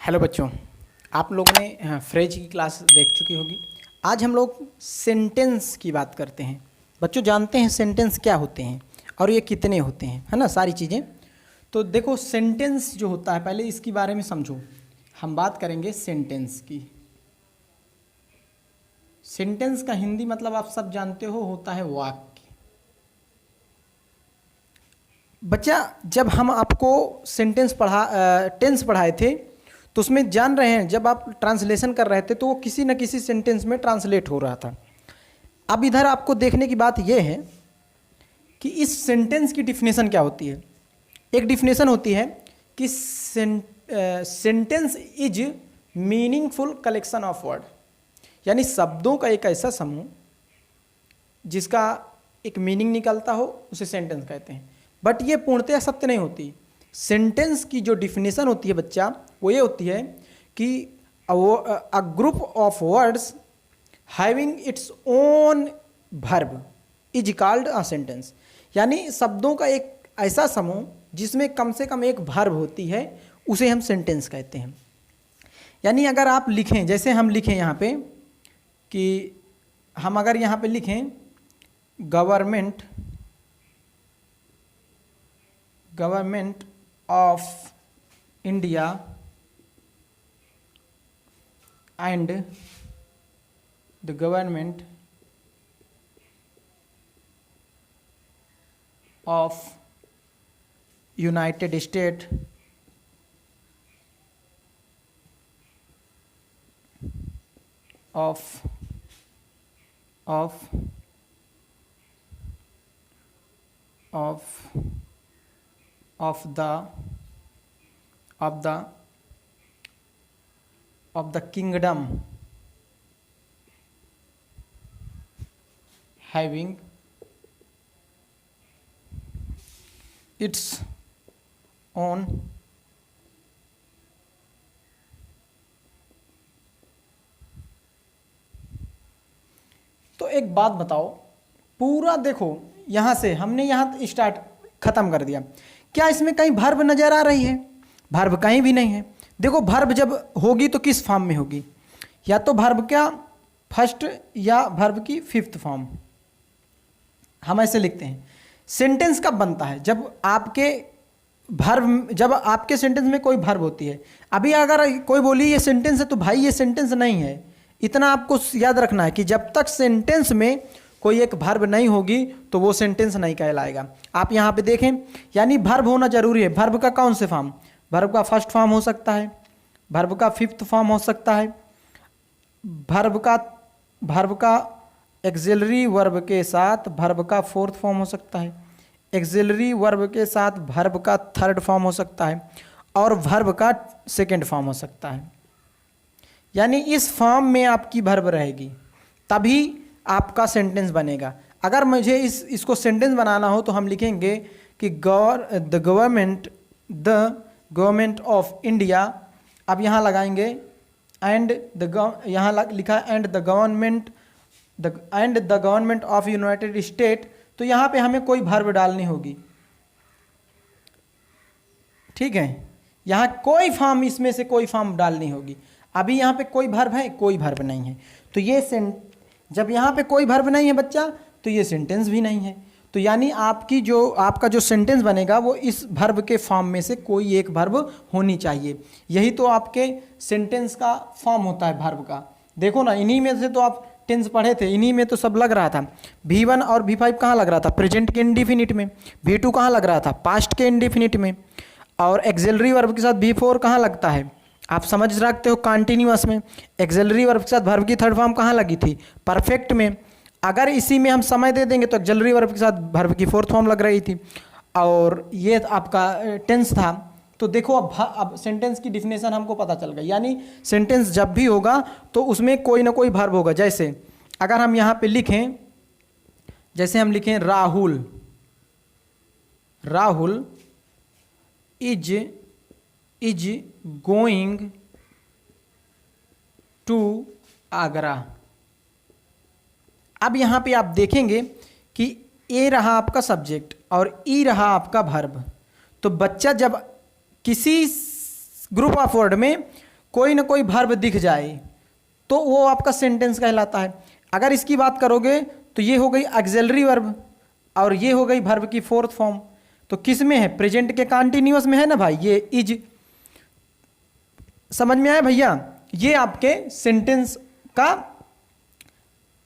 Hello बच्चों, आप लोगों ने फ्रेज की क्लास देख चुकी होगी। आज हम लोग सेंटेंस की बात करते हैं। बच्चों जानते हैं सेंटेंस क्या होते हैं और ये कितने होते हैं, है ना, सारी चीज़ें। तो देखो सेंटेंस जो होता है, पहले इसके बारे में समझो। हम बात करेंगे सेंटेंस की। सेंटेंस का हिंदी मतलब आप सब जानते हो, होता है वाक्य। बच्चा जब हम आपको टेंस पढ़ाए थे तो उसमें जान रहे हैं, जब आप ट्रांसलेशन कर रहे थे तो वो किसी न किसी सेंटेंस में ट्रांसलेट हो रहा था। अब इधर आपको देखने की बात यह है कि इस सेंटेंस की डिफिनेशन क्या होती है। एक डिफिनेशन होती है कि sentence is meaningful collection of word, यानी शब्दों का एक ऐसा समूह जिसका एक मीनिंग निकलता हो, उसे सेंटेंस कहते हैं। बट ये पूर्णतः सत्य नहीं होती। सेंटेंस की जो डिफिनेशन होती है बच्चा, वो ये होती है कि a group of words having its own verb is called a sentence, यानी शब्दों का एक ऐसा समूह जिसमें कम से कम एक वर्ब होती है, उसे हम सेंटेंस कहते हैं। यानी अगर आप लिखें, जैसे हम लिखें यहाँ पे कि हम अगर यहाँ पे लिखें government of India and the government of United state of the kingdom having its own तो एक बात बताओ, पूरा देखो यहाँ से हमने यहाँ स्टार्ट खत्म कर दिया, क्या इसमें कहीं वर्ब नजर आ रही है? वर्ब कहीं भी नहीं है। देखो वर्ब जब होगी तो किस फॉर्म में होगी, या तो वर्ब क्या फर्स्ट या वर्ब की फिफ्थ फॉर्म। हम ऐसे लिखते हैं। सेंटेंस कब बनता है? जब आपके सेंटेंस में कोई वर्ब होती है। अभी अगर कोई बोली ये सेंटेंस है, तो भाई ये सेंटेंस नहीं है। इतना आपको याद रखना है कि जब तक सेंटेंस में कोई एक वर्ब नहीं होगी तो वो सेंटेंस नहीं कहलाएगा। आप यहाँ पे देखें, यानी वर्ब होना जरूरी है। वर्ब का कौन से फॉर्म? वर्ब का फर्स्ट फॉर्म हो सकता है, वर्ब का फिफ्थ फॉर्म हो सकता है, वर्ब का एक्सिलरी वर्ब के साथ वर्ब का फोर्थ फॉर्म हो सकता है, एक्सिलरी वर्ब के साथ वर्ब का थर्ड फॉर्म हो सकता है, और वर्ब का सेकेंड फॉर्म हो सकता है। यानी इस फॉर्म में आपकी वर्ब रहेगी, तभी आपका सेंटेंस बनेगा। अगर मुझे इसको सेंटेंस बनाना हो तो हम लिखेंगे कि द गवर्नमेंट ऑफ इंडिया, अब यहाँ लगाएंगे एंड यहाँ लिखा and the government of United state, तो यहाँ पे हमें कोई वर्ब डालनी होगी। ठीक है, यहाँ कोई फॉर्म, इसमें से कोई फॉर्म डालनी होगी। अभी यहाँ पे कोई वर्ब है? कोई वर्ब नहीं है। तो ये जब यहाँ पे कोई वर्ब नहीं है बच्चा, तो ये सेंटेंस भी नहीं है। तो यानी आपका जो सेंटेंस बनेगा वो इस वर्ब के फॉर्म में से कोई एक वर्ब होनी चाहिए। यही तो आपके सेंटेंस का फॉर्म होता है वर्ब का। देखो ना, इन्हीं में से तो आप टेंस पढ़े थे, इन्हीं में तो सब लग रहा था। V1 और V5 कहाँ लग रहा था? प्रेजेंट के इंडिफिनिट में। V2 कहाँ लग रहा था? पास्ट के इंडिफिनिट में। और एक्सिलरी वर्ब के साथ V4 कहाँ लगता है? आप समझ रखते हो, कॉन्टिन्यूअस में। एक्सिलरी वर्ब के साथ वर्ब की थर्ड फॉर्म कहाँ लगी थी? परफेक्ट में। अगर इसी में हम समय दे देंगे तो एक्सिलरी वर्ब के साथ वर्ब की फोर्थ फॉर्म लग रही थी, और ये आपका टेंस था। तो देखो अब सेंटेंस की डिफिनेशन हमको पता चल गई। यानी सेंटेंस जब भी होगा तो उसमें कोई ना कोई वर्ब होगा। जैसे अगर हम यहाँ पे लिखें, जैसे हम लिखें Rahul is going to Agra. अब यहाँ पे आप देखेंगे कि ए रहा आपका सब्जेक्ट और ई रहा आपका वर्ब। तो बच्चा जब किसी ग्रुप ऑफ वर्ड में कोई ना कोई वर्ब दिख जाए तो वो आपका सेंटेंस कहलाता है। अगर इसकी बात करोगे तो ये हो गई ऑक्सिलरी वर्ब और ये हो गई वर्ब की फोर्थ फॉर्म। तो किस में है? प्रेजेंट के कंटीन्यूअस में है ना भाई, ये इज। समझ में आया भैया? ये आपके सेंटेंस का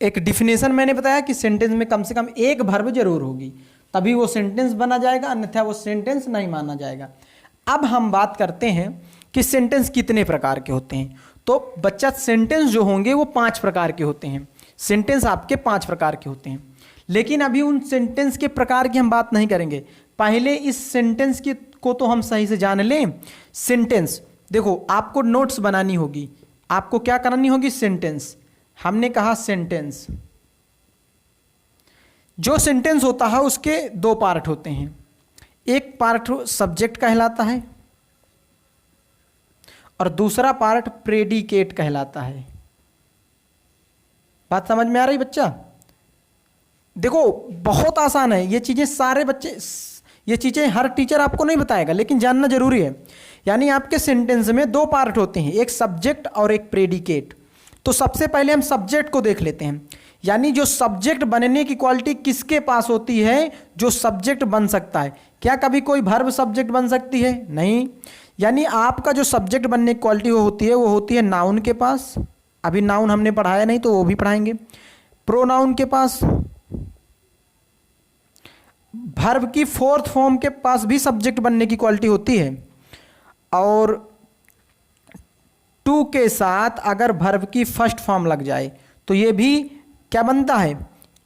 एक डिफिनेशन मैंने बताया कि सेंटेंस में कम से कम एक वर्ब जरूर होगी, तभी वो सेंटेंस बना जाएगा, अन्यथा वो सेंटेंस नहीं माना जाएगा। अब हम बात करते हैं कि सेंटेंस कितने प्रकार के होते हैं। तो बच्चा सेंटेंस जो होंगे वो 5 प्रकार के होते हैं। सेंटेंस आपके 5 प्रकार के होते हैं, लेकिन अभी उन सेंटेंस के प्रकार की हम बात नहीं करेंगे। पहले इस सेंटेंस की को तो हम सही से जान लें। सेंटेंस देखो, आपको नोट्स बनानी होगी। आपको क्या करनी होगी? सेंटेंस। हमने कहा सेंटेंस, जो सेंटेंस होता है उसके 2 पार्ट होते हैं। एक पार्ट सब्जेक्ट कहलाता है और दूसरा पार्ट प्रेडिकेट कहलाता है। बात समझ में आ रही बच्चा? देखो बहुत आसान है ये चीज़ें, सारे बच्चे ये चीज़ें हर टीचर आपको नहीं बताएगा, लेकिन जानना जरूरी है। यानी आपके सेंटेंस में 2 पार्ट होते हैं, एक सब्जेक्ट और एक प्रेडिकेट। तो सबसे पहले हम सब्जेक्ट को देख लेते हैं। यानी जो सब्जेक्ट बनने की क्वालिटी किसके पास होती है? जो सब्जेक्ट बन सकता है। क्या कभी कोई वर्ब सब्जेक्ट बन सकती है? नहीं। यानी आपका जो सब्जेक्ट बनने की क्वालिटी वो होती है नाउन के पास। अभी नाउन हमने पढ़ाया नहीं तो वो भी पढ़ाएंगे। प्रोनाउन के पास, वर्ब की फोर्थ फॉर्म के पास भी सब्जेक्ट बनने की क्वालिटी होती है, और टू के साथ अगर वर्ब की फर्स्ट फॉर्म लग जाए तो ये भी क्या बनता है?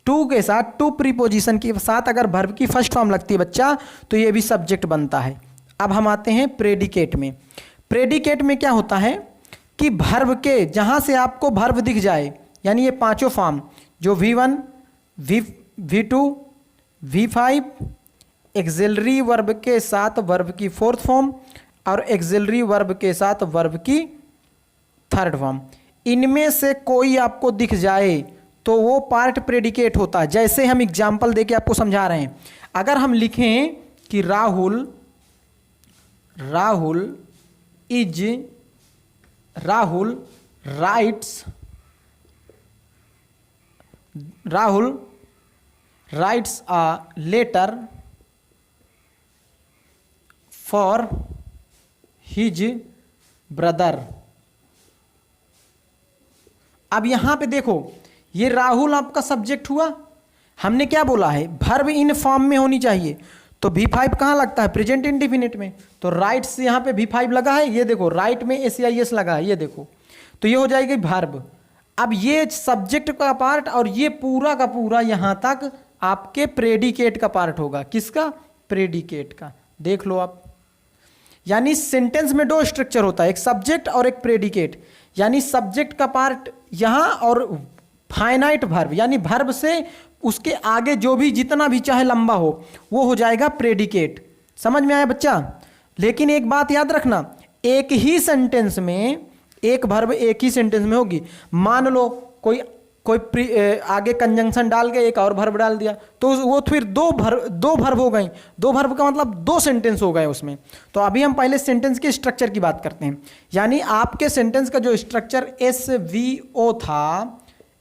टू के साथ, टू प्रीपोजिशन के साथ अगर वर्ब की फर्स्ट फॉर्म लगती है बच्चा तो ये भी सब्जेक्ट बनता है। अब हम आते हैं प्रेडिकेट में। प्रेडिकेट में क्या होता है कि वर्ब के जहाँ से आपको वर्ब दिख जाए, यानी ये 5 फॉर्म जो V1, V2, V5, axillary verb के साथ वर्ब की फोर्थ फॉर्म और एक्सिलरी वर्ब के साथ वर्ब की थर्ड फॉर्म, इनमें से कोई आपको दिख जाए तो वो पार्ट प्रेडिकेट होता है। जैसे हम एग्जाम्पल देके आपको समझा रहे हैं। अगर हम लिखें कि Rahul writes a letter for his brother. अब यहां पे देखो, ये राहुल आपका सब्जेक्ट हुआ। हमने क्या बोला है? वर्ब इन फॉर्म में होनी चाहिए। तो V5 कहाँ लगता है? प्रेजेंट इंडेफिनिट में। तो राइट्स यहाँ पे V5 लगा है, ये देखो राइट में SEIS लगा है, ये देखो। तो ये हो जाएगी वर्ब। अब ये सब्जेक्ट का पार्ट और ये पूरा का पूरा यहाँ तक आपके प्रेडिकेट का पार्ट होगा। किसका? प्रेडिकेट का। देख लो आप, यानी सेंटेंस में 2 स्ट्रक्चर होता है, एक सब्जेक्ट और एक प्रेडिकेट। यानी सब्जेक्ट का पार्ट यहाँ और फाइनाइट वर्ब, यानी वर्ब से उसके आगे जो भी जितना भी चाहे लंबा हो वो हो जाएगा प्रेडिकेट। समझ में आया बच्चा? लेकिन एक बात याद रखना, एक ही सेंटेंस में एक वर्ब एक ही सेंटेंस में होगी। मान लो कोई आगे कंजंक्शन डाल के एक और वर्ब डाल दिया तो वो फिर दो वर्ब हो गई। 2 वर्ब का मतलब 2 सेंटेंस हो गए उसमें। तो अभी हम पहले सेंटेंस के स्ट्रक्चर की बात करते हैं। यानी आपके सेंटेंस का जो स्ट्रक्चर SVO था,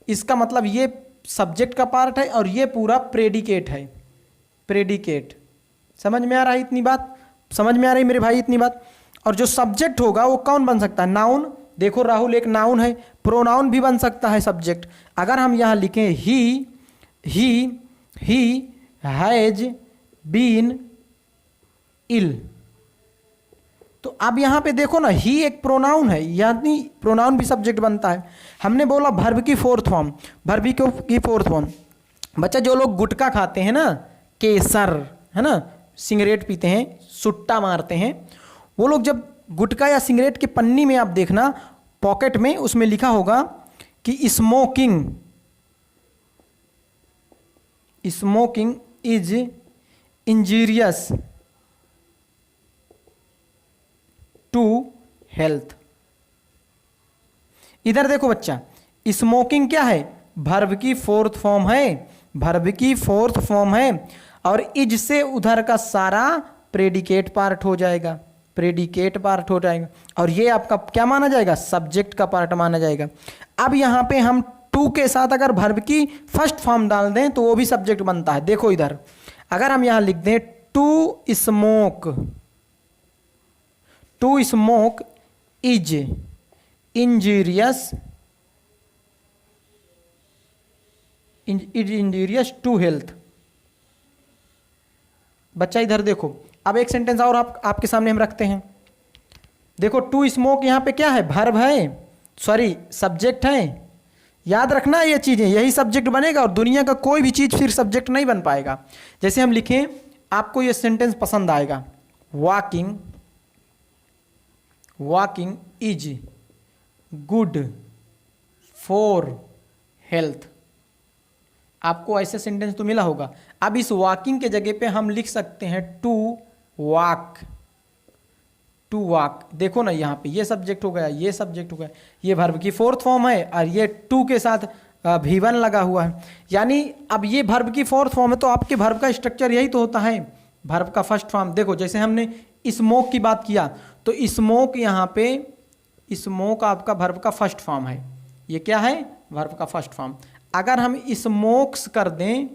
इसका मतलब ये सब्जेक्ट का पार्ट है और ये पूरा प्रेडिकेट है। प्रेडिकेट समझ में आ रहा है? इतनी बात समझ में आ रही मेरे भाई? इतनी बात। और जो सब्जेक्ट होगा वो कौन बन सकता है? नाउन। देखो राहुल एक नाउन है। प्रोनाउन भी बन सकता है सब्जेक्ट। अगर हम यहाँ लिखें ही हैज बीन इल, तो अब यहाँ पे देखो ना, ही एक प्रोनाउन है, यानी प्रोनाउन भी सब्जेक्ट बनता है। हमने बोला वर्ब की फोर्थ फॉर्म, वर्ब की फोर्थ फॉर्म। बच्चा जो लोग गुटखा खाते हैं ना, केसर है ना, सिगरेट पीते हैं, सुट्टा मारते हैं, वो लोग जब गुटखा या सिगरेट के पन्नी में आप देखना पॉकेट में उसमें लिखा होगा कि smoking is injurious to health. इधर देखो बच्चा, स्मोकिंग क्या है? वर्ब की फोर्थ फॉर्म है, वर्ब की फोर्थ फॉर्म है, और इज से उधर का सारा प्रेडिकेट पार्ट हो जाएगा। प्रेडिकेट पार्ट हो जाएगा, और ये आपका क्या माना जाएगा, सब्जेक्ट का पार्ट माना जाएगा। अब यहाँ पे हम टू के साथ अगर वर्ब की फर्स्ट फॉर्म डाल दें तो वो भी सब्जेक्ट बनता है। देखो इधर अगर हम यहाँ लिख दें to smoke, to smoke is injurious, injurious to health. बच्चा इधर देखो, अब एक सेंटेंस और आपके सामने हम रखते हैं। देखो टू स्मोक यहाँ पे क्या है, वर्ब है, सॉरी सब्जेक्ट है। याद रखना ये चीज़ें, यही सब्जेक्ट बनेगा और दुनिया का कोई भी चीज़ फिर सब्जेक्ट नहीं बन पाएगा। जैसे हम लिखें, आपको ये सेंटेंस पसंद आएगा, walking, walking is good for health. आपको ऐसे सेंटेंस तो मिला होगा। अब इस वॉकिंग के जगह पे हम लिख सकते हैं टू वॉक, टू वॉक। देखो ना यहाँ पे ये सब्जेक्ट हो गया, ये सब्जेक्ट हो गया, ये वर्ब की फोर्थ फॉर्म है और ये टू के साथ V1 लगा हुआ है। यानी अब ये वर्ब की फोर्थ फॉर्म है तो आपके वर्ब का स्ट्रक्चर यही तो होता है, वर्ब का फर्स्ट फॉर्म। देखो जैसे हमने स्मोक की बात किया तो स्मोक यहाँ पे स्मोक आपका वर्ब का फर्स्ट फॉर्म है। ये क्या है, वर्ब का फर्स्ट फॉर्म। अगर हम स्मोक्स कर दें,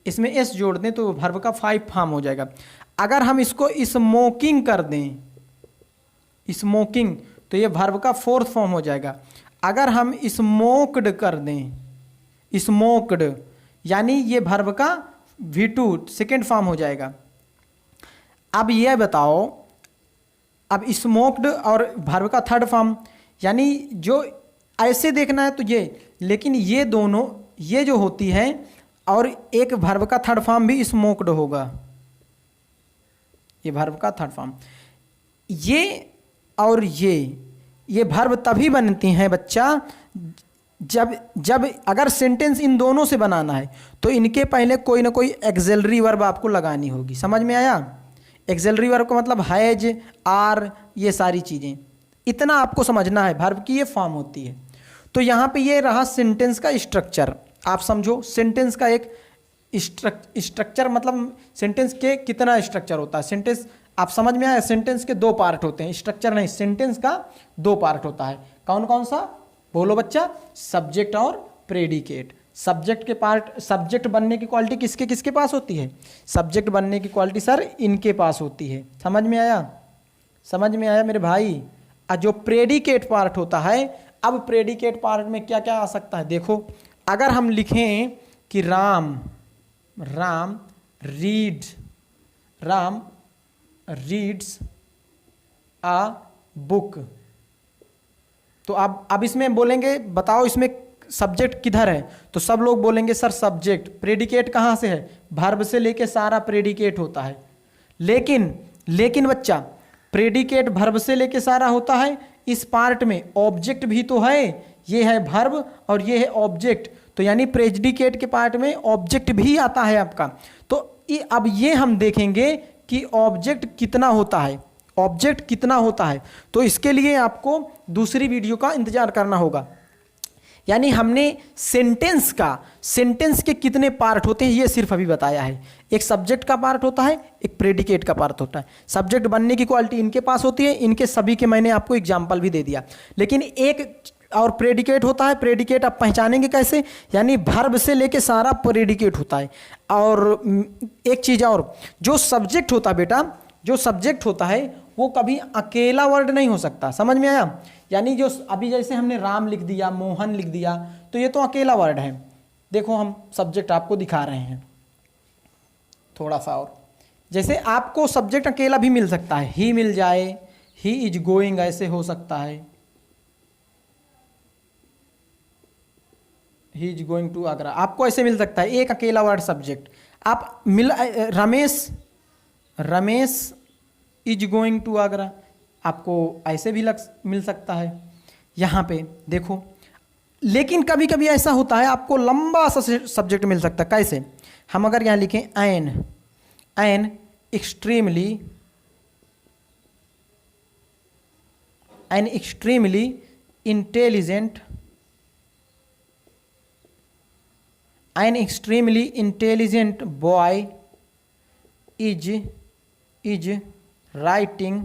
इसमें एस जोड़ दें तो वर्ब का 5 फॉर्म हो जाएगा। अगर हम इसको स्मोकिंग कर दें, स्मोकिंग, तो ये वर्ब का 4th फॉर्म हो जाएगा। अगर हम स्मोक्ड कर दें, स्मोक्ड, यानी ये वर्ब का V2 2nd फॉर्म हो जाएगा। अब ये बताओ, अब स्मोक्ड और वर्ब का 3rd फॉर्म, यानी जो ऐसे देखना है तो ये, लेकिन ये दोनों, ये जो होती है और एक वर्ब का 3rd फॉर्म भी स्मोक्ड होगा, ये वर्ब का 3rd फॉर्म। ये और ये वर्ब तभी बनती हैं बच्चा जब अगर सेंटेंस इन दोनों से बनाना है तो इनके पहले कोई ना कोई एक्सिलरी वर्ब आपको लगानी होगी। समझ में आया? एक्सिलरी वर्ब का मतलब हैज, आर, ये सारी चीज़ें, इतना आपको समझना है, वर्ब की ये फॉर्म होती है। तो यहाँ पे ये रहा सेंटेंस का स्ट्रक्चर। आप समझो सेंटेंस का एक स्ट्रक्चर, मतलब सेंटेंस के कितना स्ट्रक्चर होता है। सेंटेंस आप समझ में आया, सेंटेंस के 2 पार्ट होते हैं, स्ट्रक्चर नहीं, सेंटेंस का 2 पार्ट होता है। कौन कौन सा बोलो बच्चा? सब्जेक्ट और प्रेडिकेट। सब्जेक्ट के पार्ट, सब्जेक्ट बनने की क्वालिटी किसके किसके पास होती है? सब्जेक्ट बनने की क्वालिटी सर इनके पास होती है। समझ में आया? समझ में आया मेरे भाई? जो प्रेडिकेट पार्ट होता है, अब प्रेडिकेट पार्ट में क्या क्या आ सकता है देखो। अगर हम लिखें कि राम रीड्स अ बुक, तो अब इसमें बोलेंगे बताओ इसमें सब्जेक्ट किधर है, तो सब लोग बोलेंगे सर सब्जेक्ट। प्रेडिकेट कहाँ से है? वर्ब से लेके सारा प्रेडिकेट होता है। लेकिन बच्चा, प्रेडिकेट वर्ब से लेके सारा होता है, इस पार्ट में ऑब्जेक्ट भी तो है। ये है वर्ब और ये है ऑब्जेक्ट, तो यानी प्रेडिकेट के पार्ट में ऑब्जेक्ट भी आता है आपका। तो अब ये हम देखेंगे कि ऑब्जेक्ट कितना होता है, ऑब्जेक्ट कितना होता है। तो इसके लिए आपको दूसरी वीडियो का इंतजार करना होगा। यानी हमने सेंटेंस के कितने पार्ट होते हैं ये सिर्फ अभी बताया है। एक सब्जेक्ट का पार्ट होता है, एक प्रेडिकेट का पार्ट होता है। सब्जेक्ट बनने की क्वालिटी इनके पास होती है, इनके सभी के मैंने आपको एग्जाम्पल भी दे दिया। लेकिन एक और प्रेडिकेट होता है। प्रेडिकेट आप पहचानेंगे कैसे? यानी वर्ब से लेके सारा प्रेडिकेट होता है। और एक चीज़ और, जो सब्जेक्ट होता है बेटा, जो सब्जेक्ट होता है वो कभी अकेला वर्ड नहीं हो सकता। समझ में आया? यानी जो अभी जैसे हमने राम लिख दिया, मोहन लिख दिया, तो ये तो अकेला वर्ड है। देखो हम सब्जेक्ट आपको दिखा रहे हैं थोड़ा सा और। जैसे आपको सब्जेक्ट अकेला भी मिल सकता है, ही मिल जाए, ही इज गोइंग ऐसे हो सकता है, he is going to Agra, आपको ऐसे मिल सकता है एक अकेला वर्ड सब्जेक्ट। आप Ramesh is going to Agra, आपको ऐसे भी मिल सकता है यहाँ पे देखो। लेकिन कभी कभी ऐसा होता है आपको लंबा सा सब्जेक्ट मिल सकता है। कैसे? हम अगर यहाँ लिखें an extremely intelligent, an extremely intelligent boy is writing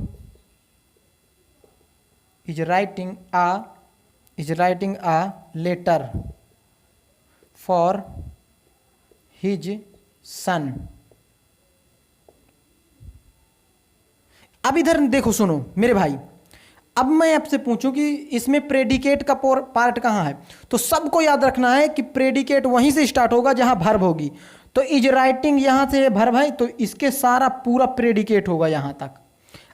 is writing a letter for his son. अब इधर देखो, सुनो मेरे भाई, अब मैं आपसे पूछूं कि इसमें प्रेडिकेट का पार्ट कहाँ है, तो सबको याद रखना है कि प्रेडिकेट वहीं से स्टार्ट होगा जहां वर्ब होगी। तो इज राइटिंग यहां से वर्ब है, तो इसके सारा पूरा प्रेडिकेट होगा यहां तक,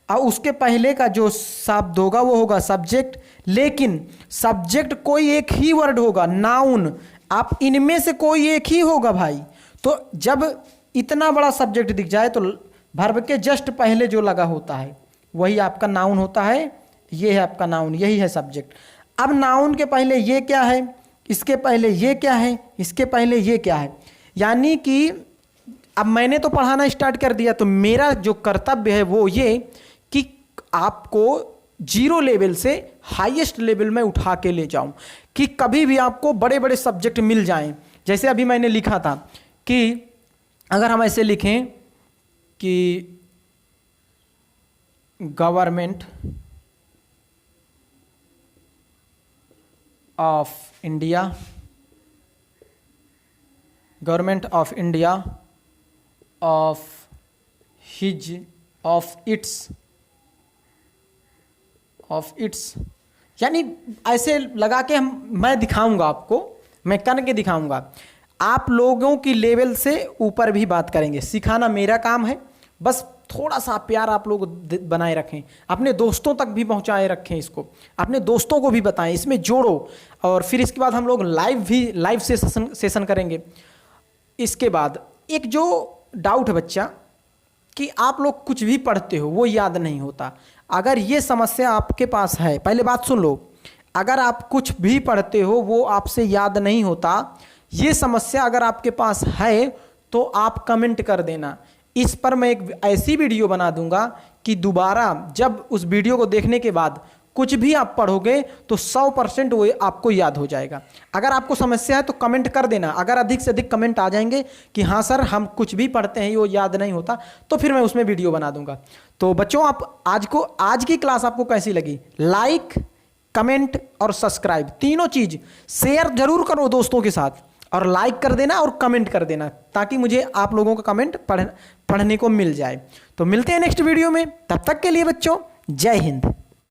और उसके पहले का जो शब्द होगा वो होगा सब्जेक्ट। लेकिन सब्जेक्ट कोई एक ही वर्ड होगा, नाउन आप इनमें से कोई एक ही होगा भाई। तो जब इतना बड़ा सब्जेक्ट दिख जाए तो वर्ब के जस्ट पहले जो लगा होता है वही आपका नाउन होता है। ये है आपका नाउन, यही है सब्जेक्ट। अब नाउन के पहले ये क्या है, इसके पहले ये क्या है, इसके पहले ये क्या है, यानी कि अब मैंने तो पढ़ाना स्टार्ट कर दिया, तो मेरा जो कर्तव्य है वो ये कि आपको जीरो लेवल से हाईएस्ट लेवल में उठा के ले जाऊं, कि कभी भी आपको बड़े बड़े सब्जेक्ट मिल जाएं। जैसे अभी मैंने लिखा था कि अगर हम ऐसे लिखें कि government of India of its, यानी ऐसे लगा के मैं दिखाऊंगा आपको, मैं करके दिखाऊंगा। आप लोगों की लेवल से ऊपर भी बात करेंगे, सिखाना मेरा काम है। बस थोड़ा सा प्यार आप लोग बनाए रखें, अपने दोस्तों तक भी पहुंचाए रखें, इसको अपने दोस्तों को भी बताएं, इसमें जोड़ो। और फिर इसके बाद हम लोग लाइव सेशन करेंगे। इसके बाद एक जो डाउट है बच्चा कि आप लोग कुछ भी पढ़ते हो वो याद नहीं होता, अगर ये समस्या आपके पास है, पहले बात सुन लो, अगर आप कुछ भी पढ़ते हो वो आपसे याद नहीं होता, ये समस्या अगर आपके पास है तो आप कमेंट कर देना। इस पर मैं एक ऐसी वीडियो बना दूंगा कि दोबारा जब उस वीडियो को देखने के बाद कुछ भी आप पढ़ोगे तो 100% वो आपको याद हो जाएगा। अगर आपको समस्या है तो कमेंट कर देना। अगर अधिक से अधिक कमेंट आ जाएंगे कि हाँ सर हम कुछ भी पढ़ते हैं वो याद नहीं होता, तो फिर मैं उसमें वीडियो बना दूंगा। तो बच्चों, आप आज की क्लास आपको कैसी लगी? लाइक, कमेंट और सब्सक्राइब, तीनों चीज़ शेयर जरूर करो दोस्तों के साथ, और लाइक कर देना और कमेंट कर देना, ताकि मुझे आप लोगों का कमेंट पढ़ने को मिल जाए। तो मिलते हैं नेक्स्ट वीडियो में, तब तक के लिए बच्चों जय हिंद।